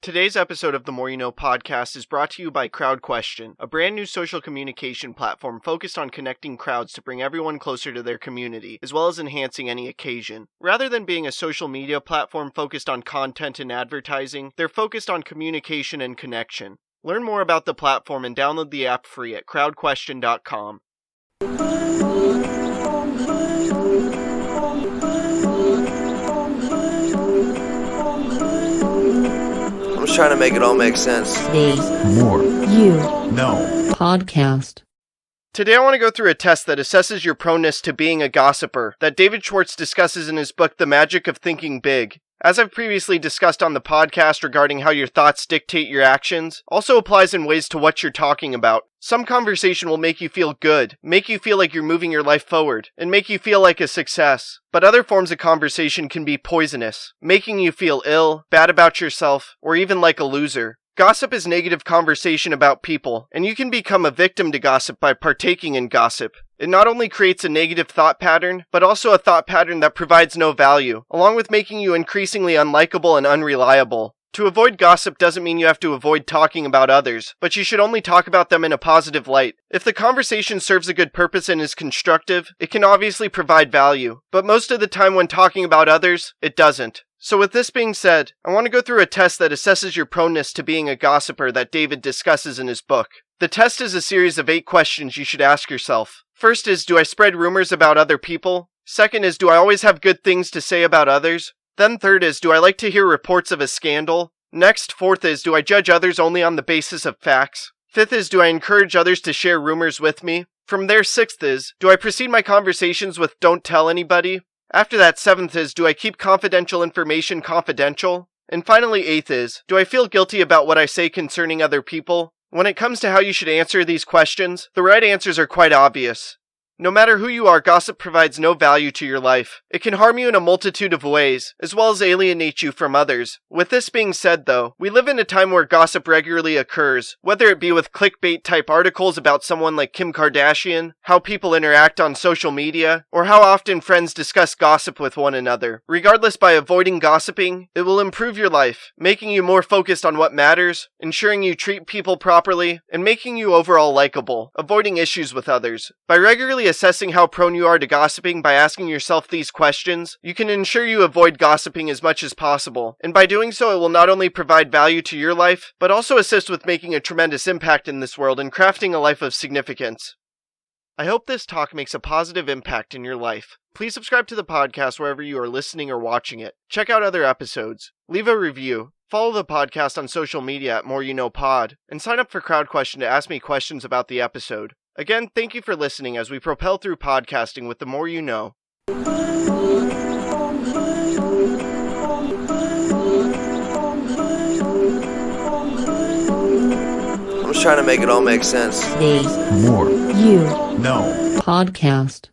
Today's episode of the More You Know podcast is brought to you by CrowdQuestion, a brand new social communication platform focused on connecting crowds to bring everyone closer to their community, as well as enhancing any occasion. Rather than being a social media platform focused on content and advertising, they're focused on communication and connection. Learn more about the platform and download the app free at crowdquestion.com. I'm just trying to make it all make sense. Today's More You Know podcast. Today I want to go through a test that assesses your proneness to being a gossiper that David Schwartz discusses in his book, The Magic of Thinking Big. As I've previously discussed on the podcast regarding how your thoughts dictate your actions, also applies in ways to what you're talking about. Some conversation will make you feel good, make you feel like you're moving your life forward, and make you feel like a success. But other forms of conversation can be poisonous, making you feel ill, bad about yourself, or even like a loser. Gossip is negative conversation about people, and you can become a victim to gossip by partaking in gossip. It not only creates a negative thought pattern, but also a thought pattern that provides no value, along with making you increasingly unlikable and unreliable. To avoid gossip doesn't mean you have to avoid talking about others, but you should only talk about them in a positive light. If the conversation serves a good purpose and is constructive, it can obviously provide value, but most of the time when talking about others, it doesn't. So with this being said, I want to go through a test that assesses your proneness to being a gossiper that David discusses in his book. The test is a series of 8 questions you should ask yourself. First is, do I spread rumors about other people? Second is, do I always have good things to say about others? Then third is, do I like to hear reports of a scandal? Next, fourth is, do I judge others only on the basis of facts? Fifth is, do I encourage others to share rumors with me? From there, sixth is, do I proceed my conversations with don't tell anybody? After that, 7th is, do I keep confidential information confidential? And finally, 8th is, do I feel guilty about what I say concerning other people? When it comes to how you should answer these questions, the right answers are quite obvious. No matter who you are, gossip provides no value to your life. It can harm you in a multitude of ways, as well as alienate you from others. With this being said though, we live in a time where gossip regularly occurs, whether it be with clickbait type articles about someone like Kim Kardashian, how people interact on social media, or how often friends discuss gossip with one another. Regardless, by avoiding gossiping, it will improve your life, making you more focused on what matters, ensuring you treat people properly, and making you overall likable, avoiding issues with others. By regularly assessing how prone you are to gossiping by asking yourself these questions, you can ensure you avoid gossiping as much as possible, and by doing so it will not only provide value to your life, but also assist with making a tremendous impact in this world and crafting a life of significance. I hope this talk makes a positive impact in your life. Please subscribe to the podcast wherever you are listening or watching it. Check out other episodes. Leave a review. Follow the podcast on social media at More You Know Pod, and sign up for CrowdQuestion to ask me questions about the episode. Again, thank you for listening as we propel through podcasting with The More You Know. I'm just trying to make it all make sense. Today's More You Know podcast.